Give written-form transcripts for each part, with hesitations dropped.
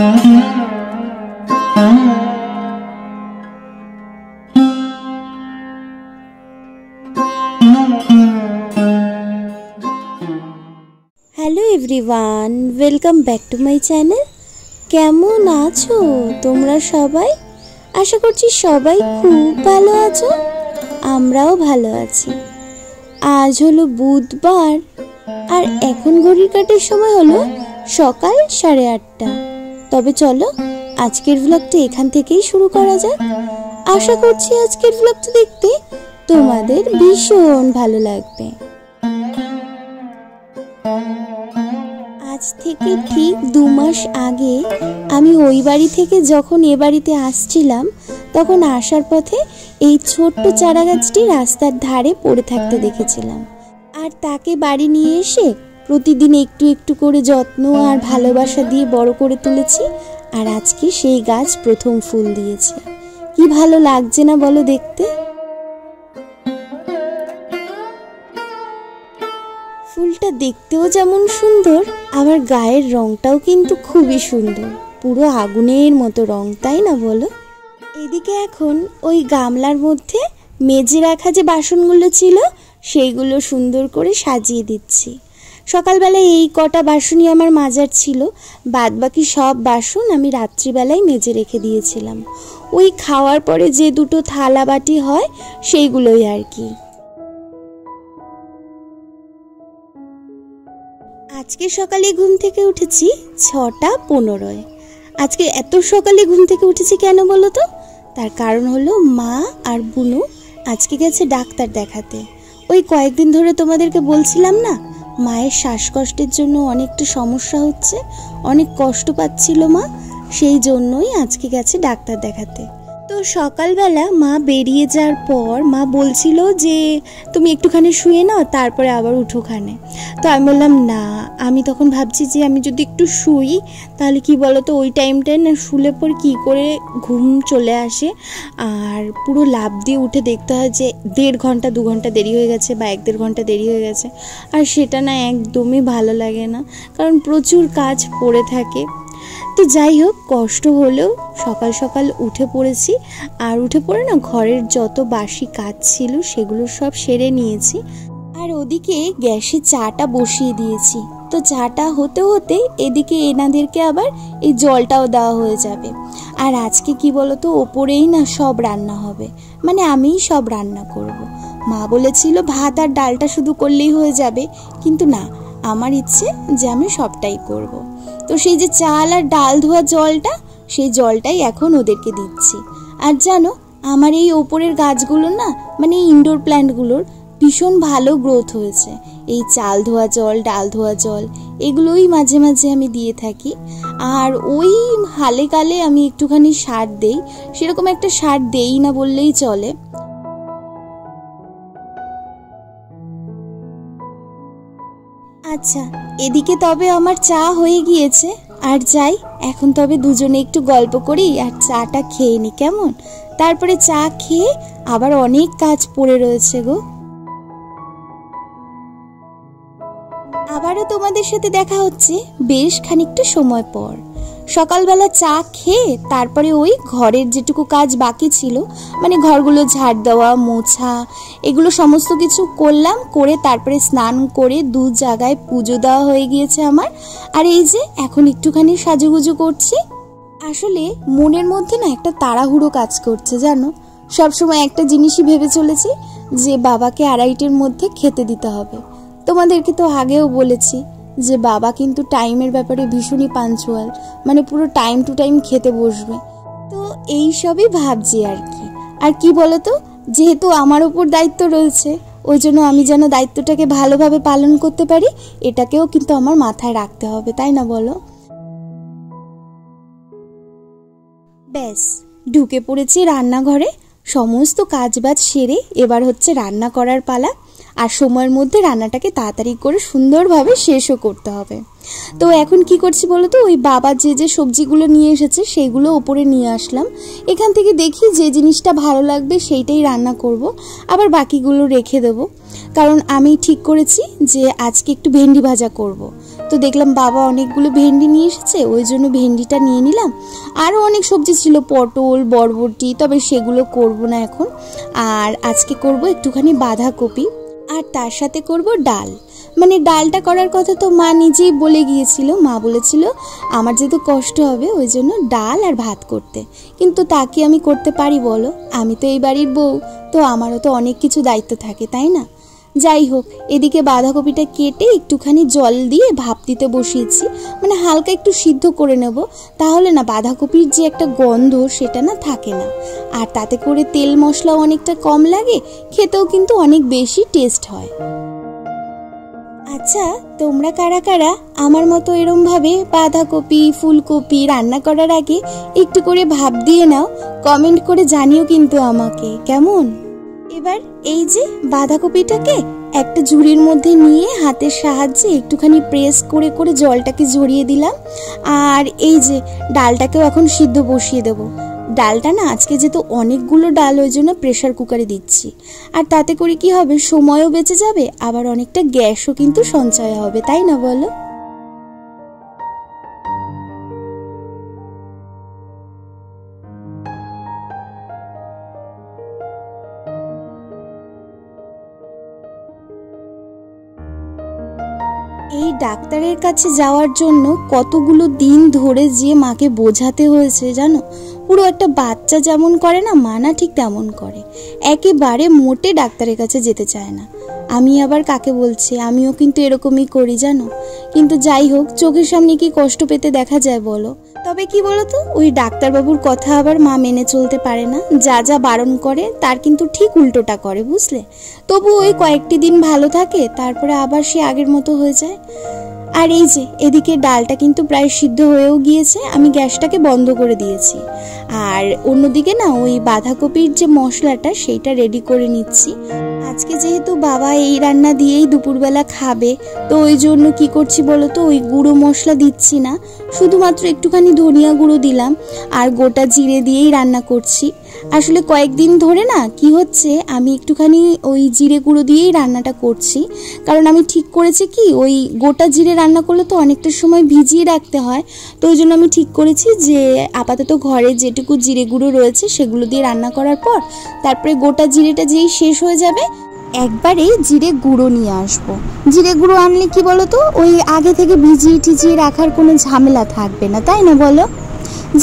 Hello everyone, welcome back to my channel. কেমন আছো তোমরা সবাই? আশা করছি সবাই খুব ভালো আছো। আমরাও ভালো আছি। আজ হলো বুধবার আর এখন ঘড়ির কাঁটার সময় হলো সকাল 8:30। তবে চলো আজকের ব্লগটা এখান থেকেই শুরু করা যাক। আশা করছি আজকের ব্লগটা দেখতে তোমাদের ভীষণ ভালো লাগবে। আজ থেকে ঠিক 2 মাস আগে আমি ওই বাড়ি থেকে যখন এ বাড়িতে আসছিলাম, তখন আসার পথে এই ছোট্ট চারা গাছটি রাস্তার ধারে পড়ে থাকতে দেখেছিলাম। আর তাকে বাড়ি নিয়ে এসে প্রতিদিন একটু একটু করে যত্ন আর ভালোবাসা দিয়ে বড় করে তুলেছি। আর আজকে সেই গাছ প্রথম ফুল দিয়েছে। কি ভালো লাগছে না বলো দেখতে? ফুলটা দেখতেও যেমন সুন্দর, আবার গায়ের রংটাও কিন্তু খুবই সুন্দর, পুরো আগুনের মতো রং, তাই না বলো? এদিকে এখন ওই গামলার মধ্যে মেজে রাখা যে বাসনগুলো ছিল সেইগুলো সুন্দর করে সাজিয়ে দিচ্ছি। সকালবেলায় এই কটা বাসনই আমার মাজার ছিল, বাদ বাকি সব বাসন আমি রাত্রিবেলায় মেজে রেখে দিয়েছিলাম। ওই খাওয়ার পরে যে দুটো থালা বাটি হয় সেইগুলোই আর কি। আজকে সকালে ঘুম থেকে উঠেছি 6:15। আজকে এত সকালে ঘুম থেকে উঠেছি কেন বলো তো? তার কারণ হলো মা আর বুনু আজকে গেছে ডাক্তার দেখাতে। ওই কয়েকদিন ধরে তোমাদেরকে বলছিলাম না, মায়ের শ্বাসকষ্টের জন্য অনেকটা সমস্যা হচ্ছে, অনেক কষ্ট পাচ্ছিল মা, সেই জন্যই আজকে গেছে ডাক্তার দেখাতে। তো সকালবেলা মা বেরিয়ে যাওয়ার পর মা বলছিল যে তুমি একটুখানি শুয়ে নাও, তারপরে আবার উঠোখানে। তো আমি বললাম না, আমি তখন ভাবছি যে আমি যদি একটু শুই তাহলে কি বলতো, ওই টাইমটায় না শুলে পর কি করে ঘুম চলে আসে, আর পুরো লাফ দিয়ে উঠে দেখতে হয় যে 1.5 ঘন্টা 2 ঘন্টা দেরি হয়ে গেছে বা 1-1.5 ঘন্টা দেরি হয়ে গেছে। আর সেটা না একদমই ভালো লাগে না, কারণ প্রচুর কাজ পড়ে থাকে। তো যাই হোক, কষ্ট হলেও সকাল সকাল উঠে পড়েছি। আর উঠে পড়ে না ঘরের যত বাসি কাজ ছিল সেগুলো সব সেরে নিয়েছি। আর ওদিকে গ্যাসে চাটা বসিয়ে দিয়েছি। তো চাটা হতে হতে এদিকে এনাদেরকে আবার এই জলটাও দেওয়া হয়ে যাবে। আর আজকে কি বলতো, ওপরেই না সব রান্না হবে, মানে আমিই সব রান্না করব। মা বলেছিল ভাত আর ডালটা শুধু করলেই হয়ে যাবে, কিন্তু না, আমার ইচ্ছে যে আমি সবটাই করব। তো সেই যে চাল আর ডাল ধোয়া জলটা, সেই জলটাই এখন ওদেরকে দিচ্ছি। আর জানো, আমার এই ওপরের গাছগুলো না, মানে ইনডোর প্ল্যান্টগুলোর ভীষণ ভালো গ্রোথ হয়েছে। এই চাল ধোয়া জল, ডাল ধোয়া জল, এগুলোই মাঝে মাঝে আমি দিয়ে থাকি। আর ওই হালে কালে আমি একটুখানি সার দেই, সেরকম একটা সার দেই না বললেই চলে। আচ্ছা, এদিকে তবে আমার চা হয়ে গিয়েছে। আর যাই, এখন তবে দুজনে একটু গল্প করি আর চাটা খেয়ে নি, কেমন? তারপরে চা খেয়ে আবার অনেক কাজ পড়ে রয়েছে গো। আবারও তোমাদের সাথে দেখা হচ্ছে বেশ খানিকটা সময় পর। সকালবেলা চা খেয়ে তারপরে ওই ঘরের যেটুকু কাজ বাকি ছিল, মানে ঘরগুলো ঝাড় দেওয়া, মোছা, এগুলো সমস্ত কিছু করলাম। করে তারপরে স্নান করে 2 জায়গায় পুজো দেওয়া হয়ে গিয়েছে আমার। আর এই যে এখন একটুখানি সাজুগুজু করছি। আসলে মনের মধ্যে না একটা তাড়াহুড়ো কাজ করছে, জানো। সবসময় একটা জিনিসই ভেবে চলেছি যে বাবাকে 2:30-র মধ্যে খেতে দিতে হবে। তোমাদেরকে তো আগেও বলেছি যে বাবা কিন্তু টাইমের ব্যাপারে ভীষণই পাঞ্চুয়াল, মানে পুরো টাইম টু টাইম খেতে বসবে। তো এই সবই ভাবছি আর কি। আর কি বলতো, যেহেতু আমার উপর দায়িত্ব রয়েছে, ওই জন্য আমি যেন দায়িত্বটাকে ভালোভাবে পালন করতে পারি, এটাকেও কিন্তু আমার মাথায় রাখতে হবে, তাই না বলো? ব্যাস, ঢুকে পড়েছি রান্নাঘরে। সমস্ত কাজবাজ সেরে এবার হচ্ছে রান্না করার পালা। আর সময়ের মধ্যে রান্নাটাকে তাড়াতাড়ি করে সুন্দরভাবে শেষও করতে হবে। তো এখন কি করছি বলো তো, ওই বাবা যে যে সবজিগুলো নিয়ে এসেছে সেইগুলো ওপরে নিয়ে আসলাম। এখান থেকে দেখি যে জিনিসটা ভালো লাগবে সেইটাই রান্না করব, আবার বাকিগুলো রেখে দেব। কারণ আমি ঠিক করেছি যে আজকে একটু ভেন্ডি ভাজা করব। তো দেখলাম বাবা অনেকগুলো ভেন্ডি নিয়ে এসেছে, ওই জন্য ভেন্ডিটা নিয়ে নিলাম। আরও অনেক সবজি ছিল, পটল, বরবটি, তবে সেগুলো করব না এখন। আর আজকে করব একটুখানি বাঁধাকপি, আর তার সাথে করব ডাল। মানে ডালটা করার কথা তো মা নিজেই বলে গিয়েছিল, মা বলেছিল আমার যেহেতু কষ্ট হবে ওই জন্য ডাল আর ভাত করতে। কিন্তু তা কি আমি করতে পারি বলো? আমি তো এই বাড়ির বউ, তো আমারও তো অনেক কিছু দায়িত্ব থাকে, তাই না? যাই হোক, এদিকে বাঁধাকপিটা কেটে একটুখানি জল দিয়ে ভাপ দিতে বসিয়েছি, মানে হালকা একটু সিদ্ধ করে নেব, তাহলে না বাঁধাকপির যে একটা গন্ধ সেটা না থাকে না। আর তাতে করে তেল মশলাও অনেকটা কম লাগে, খেতেও কিন্তু অনেক বেশি টেস্ট হয়। আচ্ছা, তোমরা কারা কারা আমার মতো এরমভাবে বাঁধাকপি, ফুলকপি রান্না করার আগে একটু করে ভাপ দিয়ে নাও? কমেন্ট করে জানিও কিন্তু আমাকে, কেমন? এবার এই যে বাঁধাকপিটাকে একটা ঝুড়ির মধ্যে নিয়ে হাতের সাহায্যে একটুখানি প্রেস করে করে জলটাকে ঝরিয়ে দিলাম। আর এই যে ডালটাকেও এখন সিদ্ধ বসিয়ে দেবো। ডালটা না আজকে যেহেতু অনেকগুলো ডাল, ওই জন্য প্রেশার কুকারে দিচ্ছি। আর তাতে করে কি হবে, সময়ও বেঁচে যাবে, আবার অনেকটা গ্যাসও কিন্তু সঞ্চয় হবে, তাই না বলো? এই ডাক্তারের কাছে যাওয়ার জন্য কতগুলো দিন ধরে যে মাকে বোঝাতে হয়েছে জানো। পুরো একটা বাচ্চা যেমন করে না, মা না ঠিক তেমন করে, একেবারে মোটে ডাক্তারের কাছে যেতে চায় না। আমি আবার কাকে বলছি, আমিও কিন্তু এরকমই করি জানো। কিন্তু যাই হোক, চোখের সামনে কি কষ্ট পেতে দেখা যায় বলো? তবে কি বলতো, ওই ডাক্তারবাবুর কথা আবার মা মেনে চলতে পারে না, যা যা বারণ করে তার কিন্তু ঠিক উল্টোটা করে, বুঝলে? তবু ওই কয়েকটি দিন ভালো থাকে, তারপরে আবার সে আগের মতো হয়ে যায়। আর এই যে এদিকে ডালটা কিন্তু প্রায় সিদ্ধ হয়েও গিয়েছে, আমি গ্যাসটাকে বন্ধ করে দিয়েছি। আর অন্যদিকে না ওই বাঁধাকপির যে মশলাটা সেইটা রেডি করে নিচ্ছি। আজকে যেহেতু বাবা এই রান্না দিয়েই দুপুরবেলা খাবে, তো ওই জন্য কি করছি বলতো, ওই গুঁড়ো মশলা দিচ্ছি না, শুধুমাত্র একটুখানি ধনিয়া গুঁড়ো দিলাম আর গোটা জিরে দিয়েই রান্না করছি। আসলে কয়েকদিন ধরে না কি হচ্ছে, আমি একটুখানি ওই জিরে গুঁড়ো দিয়েই রান্নাটা করছি, কারণ আমি ঠিক করেছি কি ওই গোটা জিরে রান্না করলে তো অনেকটা সময় ভিজিয়ে রাখতে হয়। তো ওই জন্য আমি ঠিক করেছি যে আপাতত ঘরে যেটুকু জিরে গুঁড়ো রয়েছে সেগুলো দিয়ে রান্না করার পর তারপরে গোটা জিরেটা যেই শেষ হয়ে যাবে একবারে জিরে গুঁড়ো নিয়ে আসবো। জিরে গুঁড়ো আনলে কি বলতো, ওই আগে থেকে ভিজিয়ে টিজিয়ে রাখার কোনো ঝামেলা থাকবে না, তাই না বলো?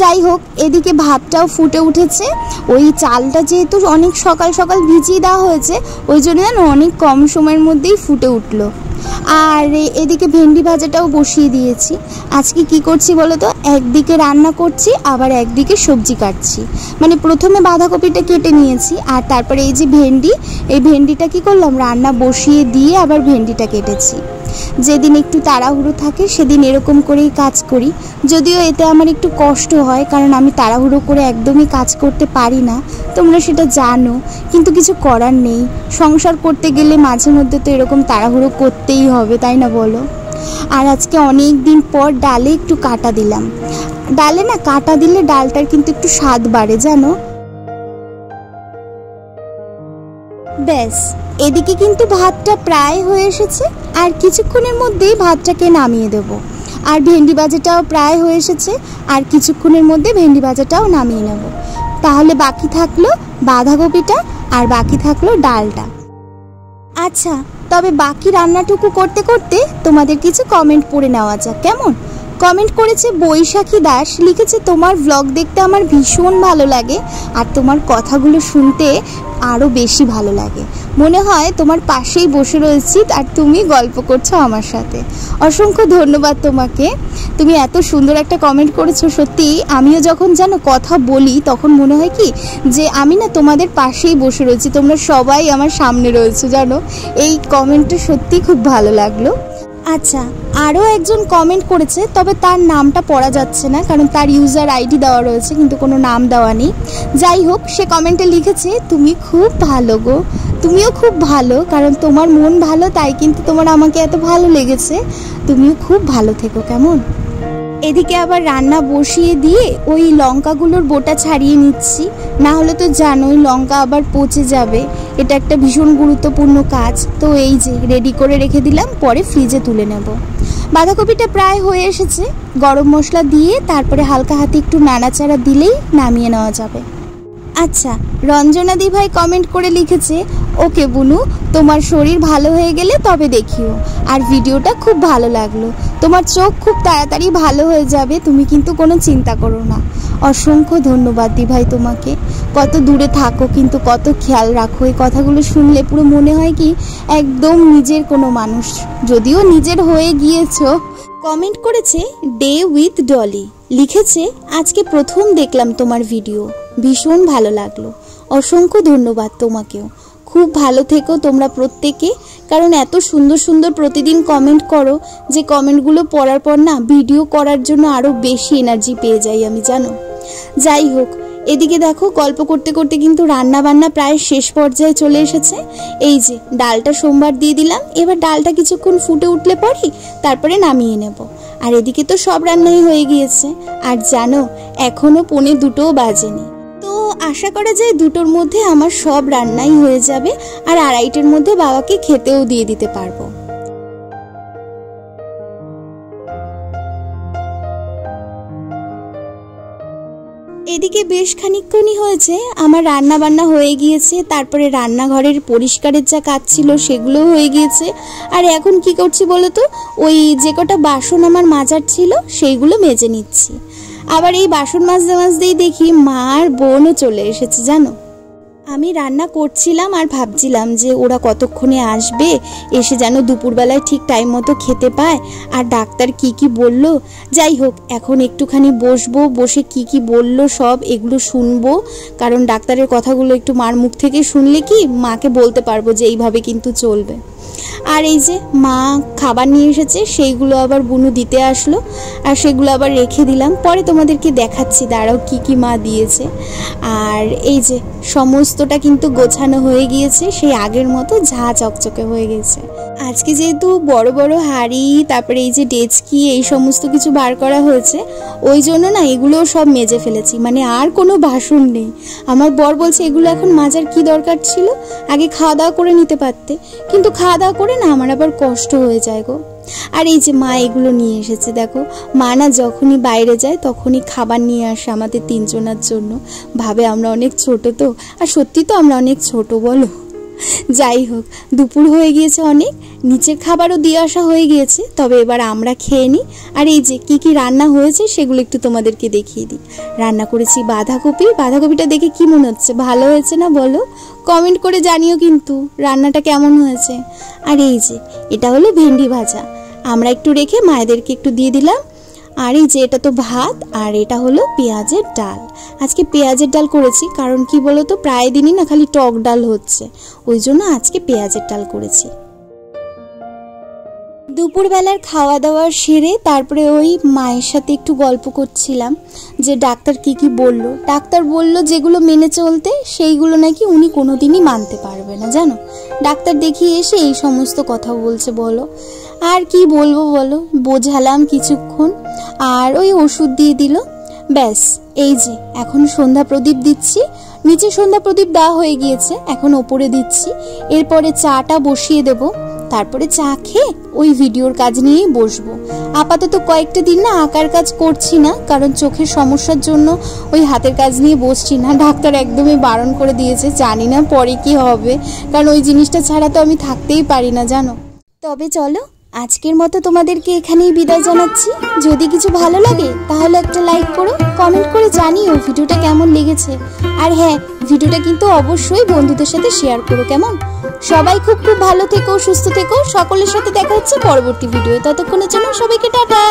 যাই হোক, এদিকে ভাতটাও ফুটে উঠেছে। ওই চালটা যেহেতু অনেক সকাল সকাল ভিজিয়ে দেওয়া হয়েছে, ওই জন্য যেন অনেক কম সময়ের মধ্যেই ফুটে উঠলো। আর এদিকে ভেন্ডি ভাজাটাও বসিয়ে দিয়েছি। আজকে কি করছি বলো তো, একদিকে রান্না করছি আবার একদিকে সবজি কাটছি। মানে প্রথমে বাঁধাকপিটা কেটে নিয়েছি, আর তারপরে এই যে ভেন্ডি, এই ভেন্ডিটা কি করলাম, রান্না বসিয়ে দিয়ে আবার ভেন্ডিটা কেটেছি। যেদিন একটু তাড়াহুড়ো থাকে সেদিন এরকম করেই কাজ করি, যদিও এতে আমার একটু কষ্ট হয়, কারণ আমি তাড়াহুড়ো করে একদমই কাজ করতে পারি না, তোমরা সেটা জানো। কিন্তু কিছু করার নেই, সংসার করতে গেলে মাঝে মধ্যে তো এরকম তাড়াহুড়ো করতেই হবে, তাই না বলো? আর আজকে অনেক দিন পর ডালে একটু কাটা দিলাম। ডালে না কাটা দিলে ডালটার কিন্তু একটু স্বাদ বাড়ে জানো। ব্যাস, এদিকে কিন্তু ভাতটা প্রায় হয়ে এসেছে, আর কিছুক্ষণের মধ্যেই ভাতটাকে নামিয়ে দেব। আর ভেন্ডি ভাজাটাও প্রায় হয়ে এসেছে, আর কিছুক্ষণের মধ্যে ভেন্ডি ভাজাটাও নামিয়ে নেব। তাহলে বাকি থাকলো বাঁধাকপিটা আর বাকি থাকলো ডালটা। আচ্ছা, তবে বাকি রান্নাটুকু করতে করতে তোমাদের কিছু কমেন্ট পড়ে নেওয়া যাক, কেমন? কমেন্ট করেছে বৈশাখী দাস, লিখেছে তোমার ব্লগ দেখতে আমার ভীষণ ভালো লাগে, আর তোমার কথাগুলো শুনতে আরও বেশি ভালো লাগে, মনে হয় তোমার পাশেই বসে রয়েছি আর তুমি গল্প করছো আমার সাথে। অসংখ্য ধন্যবাদ তোমাকে, তুমি এত সুন্দর একটা কমেন্ট করেছো। সত্যি আমিও যখন জানো কথা বলি তখন মনে হয় কি যে আমি না তোমাদের পাশেই বসে রয়েছি, তোমরা সবাই আমার সামনে রয়েছো জানো। এই কমেন্টটা সত্যি খুব ভালো লাগলো। আচ্ছা, আরও একজন কমেন্ট করেছে, তবে তার নামটা পড়া যাচ্ছে না কারণ তার ইউজার আইডি দেওয়া রয়েছে কিন্তু কোনো নাম দেওয়া নেই। যাই হোক, সে কমেন্টে লিখেছে তুমি খুব ভালো গো, তুমিও খুব ভালো, কারণ তোমার মন ভালো তাই কিন্তু তোমার আমাকে এত ভালো লেগেছে, তুমিও খুব ভালো থেকো, কেমন? এদিকে আবার রান্না বসিয়ে দিয়ে ওই লঙ্কাগুলোর বোটা ছাড়িয়ে নিচ্ছি, না হলে তো জানোই লঙ্কা আবার পচে যাবে। এটা একটা ভীষণ গুরুত্বপূর্ণ কাজ। তো এই যে রেডি করে রেখে দিলাম, পরে ফ্রিজে তুলে নেব। বাঁধাকপিটা প্রায় হয়ে এসেছে, গরম মশলা দিয়ে তারপরে হালকা হাতে একটু নাড়াচাড়া দিলেই নামিয়ে নেওয়া যাবে। আচ্ছা, রঞ্জনা দি ভাই কমেন্ট করে লিখেছে, ওকে বুনু, তোমার শরীর ভালো হয়ে গেলে তবে দেখিও, আর ভিডিওটা খুব ভালো লাগলো, তোমার চোখ খুব তাড়াতাড়ি ভালো হয়ে যাবে, তুমি কিন্তু কোনো চিন্তা করো না। অসংখ্য ধন্যবাদ দি ভাই তোমাকে। কত দূরে থাকো কিন্তু কত খেয়াল রাখো। এই কথাগুলো শুনলে পুরো মনে হয় কি একদম নিজের কোনো মানুষ, যদিও নিজের হয়ে গিয়েছো। কমেন্ট করেছে ডে উইথ ডলি, লিখেছে আজকে প্রথম দেখলাম তোমার ভিডিও, ভীষণ ভালো লাগলো। অসংখ্য ধন্যবাদ তোমাকেও। খুব ভালো থেকো তোমরা প্রত্যেকে, কারণ এত সুন্দর সুন্দর প্রতিদিন কমেন্ট করো যে কমেন্টগুলো পড়ার পর না ভিডিও করার জন্য আরও বেশি এনার্জি পেয়ে যাই আমি, জানো। যাই হোক, এদিকে দেখো গল্প করতে করতে কিন্তু রান্না বান্না প্রায় শেষ পর্যায়ে চলে এসেছে। এই যে ডালটা সোমবার দিয়ে দিলাম, এবার ডালটা কিছুক্ষণ ফুটে উঠলে পরেই তারপরে নামিয়ে নেব। আর এদিকে তো সব রান্নাই হয়ে গিয়েছে, আর জানো এখনো 1:45 বাজেনি। তো আশা করা যায় 2টোর মধ্যে আমার সব রান্নাই হয়ে যাবে, আর 2:30টার মধ্যে বাবাকে খেতেও দিয়ে দিতে পারবো। এদিকে বেশ খানিকক্ষণই হয়েছে আমার রান্না বান্না হয়ে গিয়েছে, তারপরে রান্নাঘরের পরিষ্কারের যা কাজ ছিল সেগুলো হয়ে গিয়েছে। আর এখন কি করছি বলো তো, ওই যে কটা বাসন আমার মাজার ছিল সেইগুলো মেজে নিচ্ছি। আবার এই বাসন মাজতেই দেখি মা আর বোনও চলে এসেছে, জানো। আমি রান্না করছিলাম আর ভাবছিলাম যে ওরা কতক্ষণে আসবে, এসে যেন দুপুরবেলায় ঠিক টাইম মতো খেতে পায়। আর ডাক্তার কি কি বলল, যাই হোক এখন একটুখানি বসবো, বসে কি কি বলল সব এগুলো শুনবো, কারণ ডাক্তারের কথাগুলো একটু মার মুখ থেকে শুনলে কি মাকে বলতে পারবো যে এইভাবে কিন্তু চলবে। আর এই যে মা খাবার নিয়ে এসেছে, সেইগুলো আবার বুনু দিতে আসলো, আর সেগুলো আবার রেখে দিলাম, পরে তোমাদেরকে দেখাচ্ছি দাঁড়াও কি কি মা দিয়েছে। আর এই যে সমস্তটা কিন্তু গোছানো হয়ে গিয়েছে, সেই আগের মতো ঝাঁ চকচকে হয়ে গেছে। আজকে যেহেতু বড় বড় হাঁড়ি, তারপরে এই যে ডেচকি, এই সমস্ত কিছু বার করা হয়েছে, ওই জন্য না এগুলো সব মেজে ফেলেছি, মানে আর কোনো বাসন নেই। আমার বর বলছে এগুলো এখন মাজার কি দরকার ছিল, আগে খাওয়া দাওয়া করে নিতে পারতে, কিন্তু খাওয়া দাওয়া করে না আমার আবার কষ্ট হয়ে যায় গো। আর এই যে মা এগুলো নিয়ে এসেছে, দেখো মা না যখনই বাইরে যায় তখনই খাবার নিয়ে আসে আমাদের 3 জনের জন্য, ভাবে আমরা অনেক ছোট তো, আর সত্যি তো আমরা অনেক ছোট বলো। যাই হোক, দুপুর হয়ে গিয়েছে অনেক, নিচের খাবারও দিয়ে আসা হয়ে গিয়েছে, তবে এবার আমরা খেয়ে নিই। আর এই যে কি কি রান্না হয়েছে সেগুলো একটু তোমাদেরকে দেখিয়ে দিই। রান্না করেছি বাঁধাকপিটা দেখে কি মনে হচ্ছে, ভালো হয়েছে না বলো? কমেন্ট করে জানিও কিন্তু রান্নাটা কেমন হয়েছে। আর এই যে এটা হলো ভেন্ডি ভাজা, আমরা একটু রেখে মায়েদেরকে একটু দিয়ে দিলাম। আর এই যে এটা তো ভাত, আর এটা হলো পেঁয়াজের ডাল। আজকে পেঁয়াজের ডাল করেছি, কারণ কি বলো তো প্রায় দিনই না খালি টক ডাল হচ্ছে, ওই জন্য আজকে পেঁয়াজের ডাল করেছি। দুপুরবেলার খাওয়া দাওয়া সেরে তারপরে ওই মায়ের সাথে একটু গল্প করছিলাম যে ডাক্তার কি কি বলল। ডাক্তার বলল যেগুলো মেনে চলতে, সেইগুলো নাকি উনি কোনোদিনই মানতে পারবে না, জানো। ডাক্তার দেখিয়ে এসে এই সমস্ত কথা বলছে, বলো আর কি বলবো বলো। বোঝালাম কিছুক্ষণ, আর ওই ওষুধ দিয়ে দিল, ব্যাস। এই যে এখন সন্ধ্যা প্রদীপ দিচ্ছি, নিচে সন্ধ্যা প্রদীপ দেওয়া হয়ে গিয়েছে, এখন ওপরে দিচ্ছি। এরপরে চাটা বসিয়ে দেব, তারপরে চা খেয়ে ওই ভিডিওর কাজ নিয়েই বসবো। আপাতত কয়েকটা দিন না আঁকার কাজ করছি না, কারণ চোখের সমস্যার জন্য ওই হাতের কাজ নিয়ে বসছি না। ডাক্তার একদমই বারণ করে দিয়েছে, জানি না পরে কি হবে, কারণ ওই জিনিসটা ছাড়া তো আমি থাকতেই পারি না, জানো। তবে চলো আজকের মতো তোমাদেরকে এখানেই বিদায় জানাচ্ছি। যদি কিছু ভালো লাগে তাহলে একটা লাইক করো, কমেন্ট করে জানিও ভিডিওটা কেমন লেগেছে। আর হ্যাঁ, ভিডিওটা কিন্তু অবশ্যই বন্ধুদের সাথে শেয়ার করো, কেমন? সবাই খুব খুব ভালো থেকো, সুস্থ থেকো। সকলের সাথে দেখা হচ্ছে পরবর্তী ভিডিও, ততক্ষণের জন্য সবাইকে টাটা।